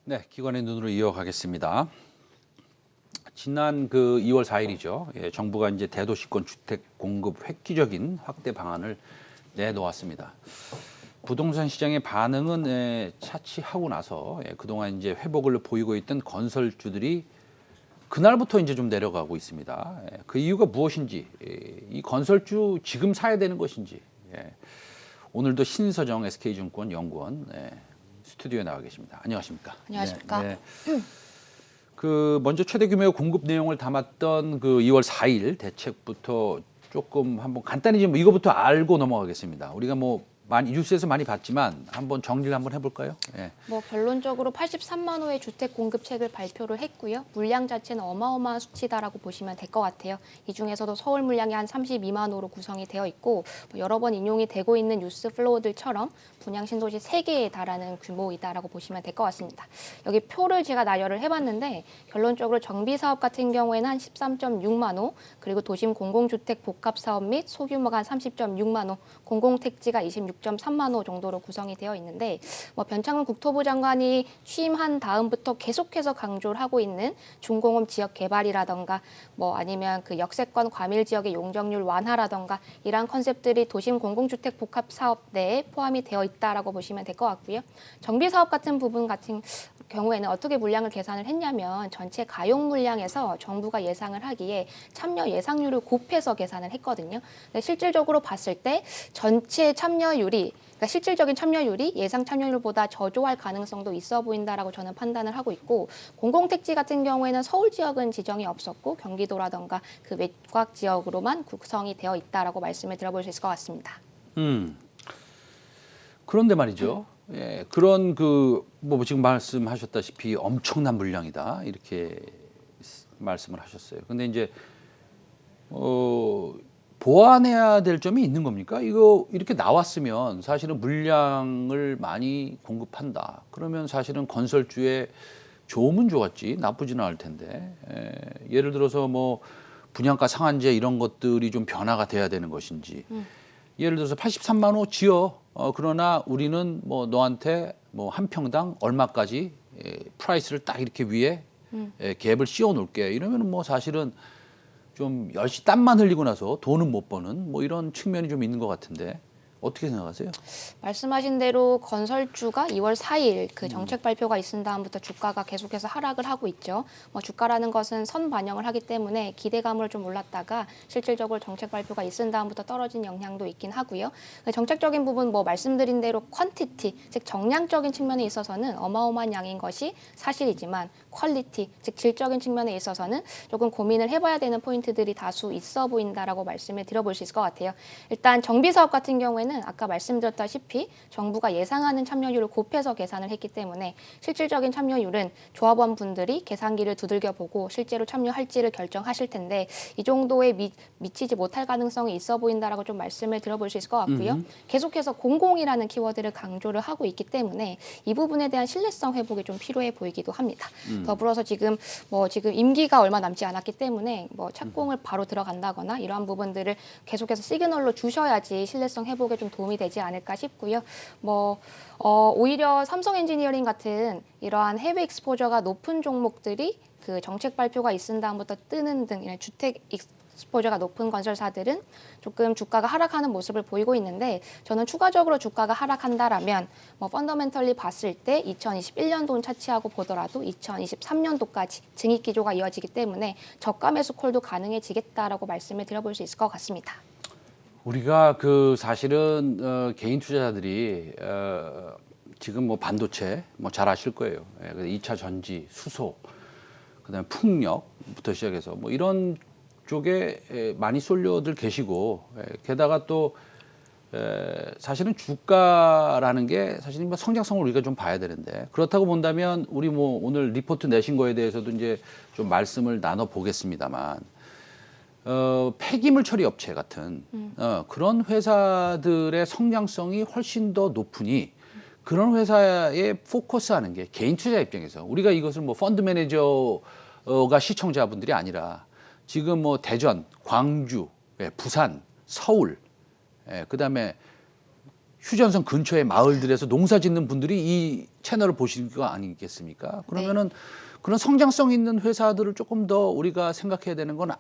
네, 기관의 눈으로 이어가겠습니다. 지난 그 2월 4일이죠. 정부가 이제 대도시권 주택 공급 획기적인 확대 방안을 내놓았습니다. 부동산 시장의 반응은 차치하고 나서 그동안 이제 회복을 보이고 있던 건설주들이 그날부터 이제 좀 내려가고 있습니다. 그 이유가 무엇인지, 이 건설주 지금 사야 되는 것인지, 오늘도 신서정 SK증권 연구원 스튜디오에 나와 계십니다. 안녕하십니까? 안녕하십니까? 네. 그 먼저 최대 규모의 공급 내용을 담았던 그 2월 4일 대책부터 조금 한번 간단히 좀 이거부터 알고 넘어가겠습니다. 우리가 뭐 많이 뉴스에서 많이 봤지만 한번 정리를 한번 해볼까요? 예. 뭐 결론적으로 83만 호의 주택 공급책을 발표를 했고요. 물량 자체는 어마어마한 수치다라고 보시면 될 것 같아요. 이 중에서도 서울 물량이 한 32만 호로 구성이 되어 있고 여러 번 인용이 되고 있는 뉴스 플로우들처럼 분양 신도시 3개에 달하는 규모이다라고 보시면 될 것 같습니다. 여기 표를 제가 나열을 해봤는데 결론적으로 정비사업 같은 경우에는 한 13.6만 호, 그리고 도심 공공주택 복합사업 및 소규모가 한 30.6만 호, 공공택지가 26.3만 호 정도로 구성이 되어 있는데 변창흠 국토부 장관이 취임한 다음부터 계속해서 강조를 하고 있는 중공업 지역 개발이라던가 아니면 그 역세권 과밀 지역의 용적률 완화라던가 이러한 컨셉들이 도심 공공주택 복합 사업 내에 포함이 되어 있다라고 보시면 될 것 같고요. 정비 사업 같은 부분 같은 경우에는 어떻게 물량을 계산을 했냐면 전체 가용 물량에서 정부가 예상을 하기에 참여 예상률을 곱해서 계산을 했거든요. 근데 실질적으로 봤을 때 전체 참여율이 그러니까 실질적인 참여율이 예상 참여율보다 저조할 가능성도 있어 보인다라고 저는 판단을 하고 있고, 공공택지 같은 경우에는 서울 지역은 지정이 없었고 경기도라던가 그 외곽 지역으로만 구성이 되어 있다라고 말씀을 드려볼 수 있을 것 같습니다. 그런데 말이죠. 그런 뭐 지금 말씀하셨다시피 엄청난 물량이다 이렇게 말씀을 하셨어요. 근데 이제 보완해야 될 점이 있는 겁니까? 이거 이렇게 나왔으면 사실은 물량을 많이 공급한다. 그러면 사실은 건설주에 좋으면 좋았지 나쁘지는 않을 텐데 예를 들어서 뭐 분양가 상한제 이런 것들이 좀 변화가 돼야 되는 것인지 예를 들어서 83만 호 지어 그러나 우리는 뭐 너한테 뭐 한 평당 얼마까지 프라이스를 딱 이렇게 위에 갭을 씌워 놓을게 이러면 뭐 사실은 좀 열심히 땀만 흘리고 나서 돈은 못 버는 뭐 이런 측면이 좀 있는 것 같은데 어떻게 생각하세요? 말씀하신 대로 건설주가 2월 4일 그 정책 발표가 있은 다음부터 주가가 계속해서 하락을 하고 있죠. 주가라는 것은 선 반영을 하기 때문에 기대감을 좀 올랐다가 실질적으로 정책 발표가 있은 다음부터 떨어진 영향도 있긴 하고요. 정책적인 부분 말씀드린 대로 퀀티티, 즉 정량적인 측면에 있어서는 어마어마한 양인 것이 사실이지만 퀄리티, 즉 질적인 측면에 있어서는 조금 고민을 해봐야 되는 포인트들이 다수 있어 보인다라고 말씀을 드려볼 수 있을 것 같아요. 일단 정비사업 같은 경우에는 아까 말씀드렸다시피 정부가 예상하는 참여율을 곱해서 계산을 했기 때문에 실질적인 참여율은 조합원 분들이 계산기를 두들겨 보고 실제로 참여할지를 결정하실 텐데 이 정도에 미치지 못할 가능성이 있어 보인다라고 좀 말씀을 드려볼 수 있을 것 같고요. 계속해서 공공이라는 키워드를 강조를 하고 있기 때문에 이 부분에 대한 신뢰성 회복이 좀 필요해 보이기도 합니다. 더불어서 지금 임기가 얼마 남지 않았기 때문에 착공을 바로 들어간다거나 이러한 부분들을 계속해서 시그널로 주셔야지 신뢰성 회복에 좀 도움이 되지 않을까 싶고요. 오히려 삼성 엔지니어링 같은 이러한 해외 익스포저가 높은 종목들이 그 정책 발표가 있은 다음부터 뜨는 등 이런 주택 익스포저가 높은 건설사들은 조금 주가가 하락하는 모습을 보이고 있는데 저는 추가적으로 주가가 하락한다라면 펀더멘털리 봤을 때 2021년도는 차치하고 보더라도 2023년도까지 증익 기조가 이어지기 때문에 저가 매수 콜도 가능해지겠다라고 말씀을 드려볼 수 있을 것 같습니다. 우리가 사실은 개인 투자자들이 지금 뭐 반도체 잘 아실 거예요. 2차 전지, 수소, 그다음에 풍력부터 시작해서 뭐 이런 쪽에 많이 쏠려들 계시고 게다가 또 사실은 주가라는 게 사실은 성장성을 우리가 좀 봐야 되는데 그렇다고 본다면 우리 뭐 오늘 리포트 내신 거에 대해서도 이제 좀 말씀을 나눠 보겠습니다만 폐기물 처리 업체 같은 그런 회사들의 성장성이 훨씬 더 높으니 그런 회사에 포커스하는 게 개인 투자 입장에서 우리가 이것을 뭐 펀드 매니저가 시청자분들이 아니라 지금 뭐 대전, 광주, 부산, 서울, 그다음에 휴전선 근처의 마을들에서 농사 짓는 분들이 이 채널을 보시는 거 아니겠습니까? 그러면은 그런 성장성 있는 회사들을 조금 더 우리가 생각해야 되는 건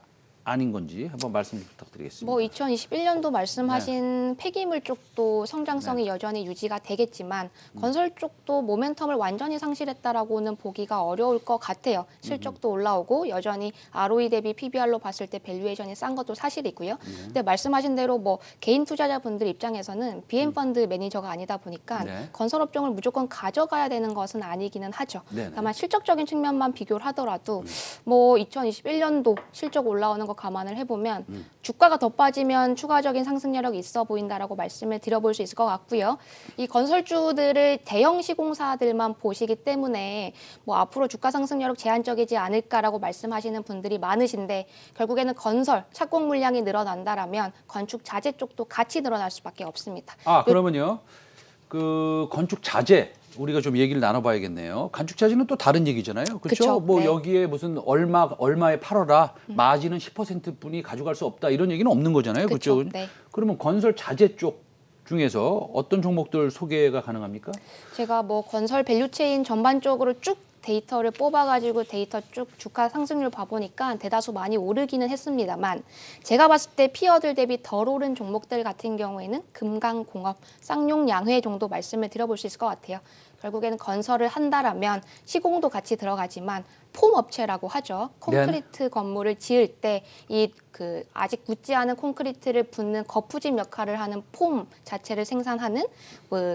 아닌 건지 한번 말씀 부탁드리겠습니다. 뭐 2021년도 말씀하신 폐기물 쪽도 성장성이 여전히 유지가 되겠지만 건설 쪽도 모멘텀을 완전히 상실했다라고는 보기가 어려울 것 같아요. 실적도 올라오고 여전히 ROE 대비 PBR로 봤을 때 밸류에이션이 싼 것도 사실이고요. 근데 말씀하신 대로 뭐 개인 투자자분들 입장에서는 BM 펀드 매니저가 아니다 보니까 네. 건설 업종을 무조건 가져가야 되는 것은 아니기는 하죠. 네네. 다만 실적적인 측면만 비교를 하더라도 뭐 2021년도 실적 올라오는 거 감안을 해보면 주가가 더 빠지면 추가적인 상승 여력이 있어 보인다라고 말씀을 드려볼 수 있을 것 같고요. 이 건설주들을 대형 시공사들만 보시기 때문에 뭐 앞으로 주가 상승 여력 제한적이지 않을까라고 말씀하시는 분들이 많으신데 결국에는 건설 착공 물량이 늘어난다라면 건축 자재 쪽도 같이 늘어날 수밖에 없습니다. 그러면요. 그 건축 자재 우리가 좀 얘기를 나눠봐야겠네요. 건축 자재는 또 다른 얘기잖아요. 그렇죠? 그쵸, 뭐 네. 여기에 무슨 얼마에 팔아라 마진은 10%뿐이 가져갈 수 없다 이런 얘기는 없는 거잖아요. 그쵸, 그렇죠? 네. 그러면 건설 자재 쪽 중에서 어떤 종목들 소개가 가능합니까? 제가 뭐 건설 밸류체인 전반적으로 쭉 데이터를 뽑아가지고 데이터 쭉 주가 상승률 봐보니까 대다수 많이 오르기는 했습니다만 제가 봤을 때 피어들 대비 덜 오른 종목들 같은 경우에는 금강공업, 쌍용양회 정도 말씀을 드려볼 수 있을 것 같아요. 결국에는 건설을 한다라면 시공도 같이 들어가지만 폼 업체라고 하죠. 콘크리트 건물을 지을 때 이 아직 굳지 않은 콘크리트를 붓는 거푸집 역할을 하는 폼 자체를 생산하는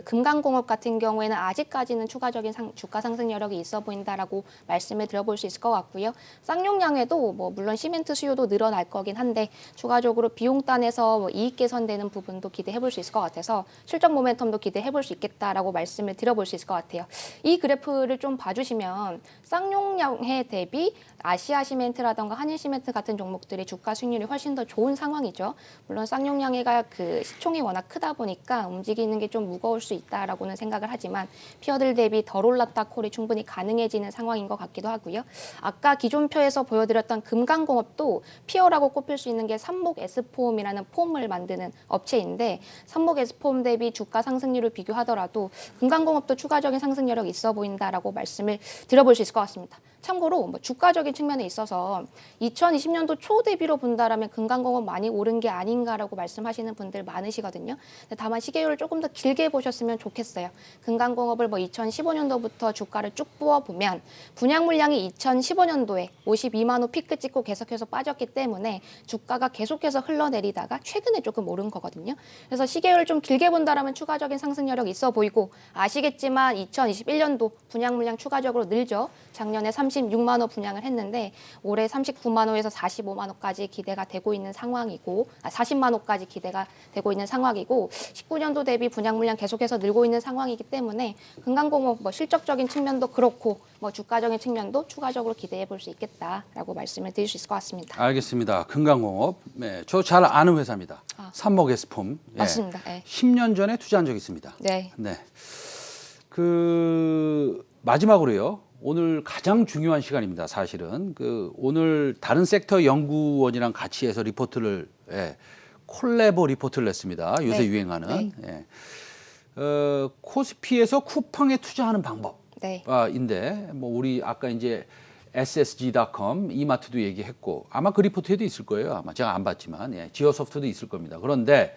금강공업 같은 경우에는 아직까지는 추가적인 주가 상승 여력이 있어 보인다라고 말씀을 드려볼 수 있을 것 같고요. 쌍용양에도 뭐 물론 시멘트 수요도 늘어날 거긴 한데 추가적으로 비용단에서 뭐 이익 개선되는 부분도 기대해볼 수 있을 것 같아서 실적 모멘텀도 기대해볼 수 있겠다라고 말씀을 드려볼 수 있을 것 같아요. 이 그래프를 좀 봐주시면 쌍용양해 대비 아시아시멘트라던가 한일시멘트 같은 종목들이 주가 수익률이 훨씬 더 좋은 상황이죠. 물론 쌍용양해가 시총이 워낙 크다 보니까 움직이는 게 좀 무거울 수 있다라고는 생각을 하지만 피어들 대비 덜 올랐다 콜이 충분히 가능해지는 상황인 것 같기도 하고요. 아까 기존표에서 보여드렸던 금강공업도 피어라고 꼽힐 수 있는 게 삼목 S폼이라는 폼을 만드는 업체인데 삼목 S폼 대비 주가 상승률을 비교하더라도 금강공업도 추가적인 상승 여력이 있어 보인다라고 말씀을 드려볼 수 있을 것 같습니다. 참고로 뭐 주가적인 측면에 있어서 2020년도 초 대비로 본다라면 금강공업 많이 오른 게 아닌가라고 말씀하시는 분들 많으시거든요. 다만 시계율을 조금 더 길게 보셨으면 좋겠어요. 금강공업을 뭐 2015년도부터 주가를 쭉 부어보면 분양 물량이 2015년도에 52만 호 피크 찍고 계속해서 빠졌기 때문에 주가가 계속해서 흘러내리다가 최근에 조금 오른 거거든요. 그래서 시계율을 좀 길게 본다라면 추가적인 상승 여력이 있어 보이고 아시겠지만 2021년도 분양 물량 추가적으로 늘죠. 작년에 36만 호 분양을 했는데 올해 39만 호에서 45만 호까지 기대가 되고 있는 상황이고 40만 호까지 기대가 되고 있는 상황이고 19년도 대비 분양 물량 계속해서 늘고 있는 상황이기 때문에 금강공업 뭐 실적적인 측면도 그렇고 뭐 주가적인 측면도 추가적으로 기대해 볼 수 있겠다라고 말씀을 드릴 수 있을 것 같습니다. 알겠습니다. 금강공업. 네, 저 잘 아는 회사입니다. 삼목 S폼. 예. 맞습니다. 네. 10년 전에 투자한 적이 있습니다. 네. 네. 마지막으로요. 오늘 가장 중요한 시간입니다. 사실은 오늘 다른 섹터 연구원이랑 같이 해서 리포트를 콜래보 리포트를 냈습니다. 요새 네. 유행하는 코스피에서 쿠팡에 투자하는 방법인데 뭐 우리 아까 이제 ssg.com 이마트도 얘기했고 아마 그 리포트에도 있을 거예요. 아마 제가 안 봤지만 지어소프트도 있을 겁니다. 그런데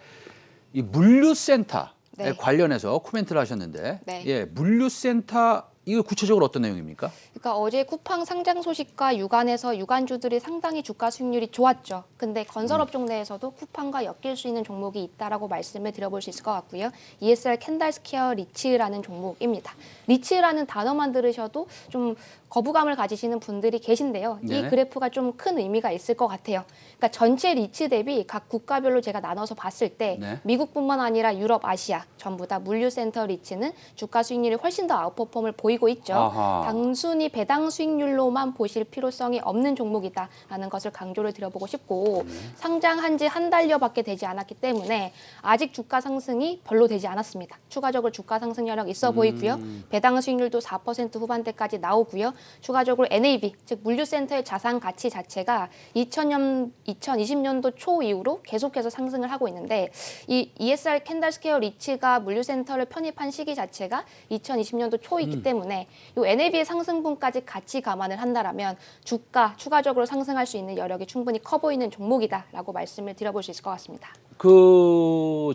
이 물류센터에 관련해서 코멘트를 하셨는데 물류센터 이거 구체적으로 어떤 내용입니까? 그러니까 어제 쿠팡 상장 소식과 유관해서 유관주들이 상당히 주가 수익률이 좋았죠. 근데 건설업종 내에서도 쿠팡과 엮일 수 있는 종목이 있다라고 말씀을 드려볼 수 있을 것 같고요. ESR 캔달스퀘어 리츠라는 종목입니다. 리츠라는 단어만 들으셔도 좀 거부감을 가지시는 분들이 계신데요. 이 그래프가 좀 큰 의미가 있을 것 같아요. 그러니까 전체 리츠 대비 각 국가별로 제가 나눠서 봤을 때 미국뿐만 아니라 유럽, 아시아 전부 다 물류센터 리츠는 주가 수익률이 훨씬 더 아웃퍼폼을 보이고 보이고 있죠. 아하. 단순히 배당 수익률로만 보실 필요성이 없는 종목이다라는 것을 강조를 드려보고 싶고 상장한 지 한 달여밖에 되지 않았기 때문에 아직 주가 상승이 별로 되지 않았습니다. 추가적으로 주가 상승 여력 있어 보이고요. 배당 수익률도 4% 후반대까지 나오고요. 추가적으로 NAV, 즉 물류센터의 자산 가치 자체가 2020년도 초 이후로 계속해서 상승을 하고 있는데 이 ESR 캔달스퀘어 리츠가 물류센터를 편입한 시기 자체가 2020년도 초이기 때문에 이 NAV의 상승분까지 같이 감안을 한다라면 주가 추가적으로 상승할 수 있는 여력이 충분히 커 보이는 종목이다라고 말씀을 드려볼 수 있을 것 같습니다.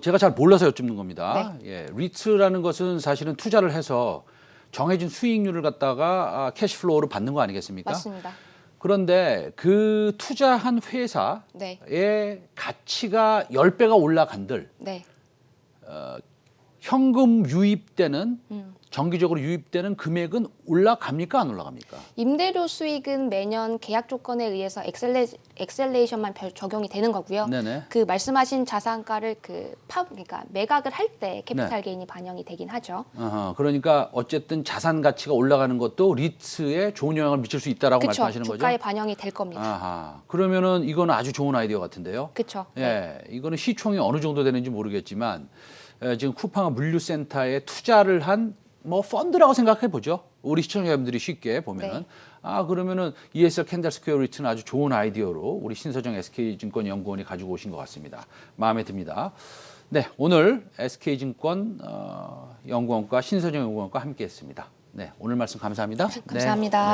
제가 잘 몰라서 여쭙는 겁니다. 예, 리츠라는 것은 사실은 투자를 해서 정해진 수익률을 갖다가 캐시플로우로 받는 거 아니겠습니까? 맞습니다. 그런데 그 투자한 회사의 네. 가치가 10배가 올라간들 네. 현금 유입되는 정기적으로 유입되는 금액은 올라갑니까 안 올라갑니까? 임대료 수익은 매년 계약 조건에 의해서 엑셀레이션만 적용이 되는 거고요. 네네. 그 말씀하신 자산가를 그러니까 매각을 할 때 캐피탈 게인이 반영이 되긴 하죠. 그러니까 어쨌든 자산 가치가 올라가는 것도 리츠에 좋은 영향을 미칠 수 있다라고 그쵸. 말씀하시는 거죠? 주가에 반영이 될 겁니다. 아하. 그러면은 이거는 아주 좋은 아이디어 같은데요. 그렇죠. 예, 이거는 시총이 어느 정도 되는지 모르겠지만 지금 쿠팡 물류센터에 투자를 한 뭐 펀드라고 생각해 보죠. 우리 시청자분들이 쉽게 보면은 그러면은 ESR 캔달스퀘어 리츠는 아주 좋은 아이디어로 우리 신서정 SK증권 연구원이 가지고 오신 것 같습니다. 마음에 듭니다. 네, 오늘 SK증권 연구원과 신서정 연구원과 함께했습니다. 네, 오늘 말씀 감사합니다. 감사합니다. 네.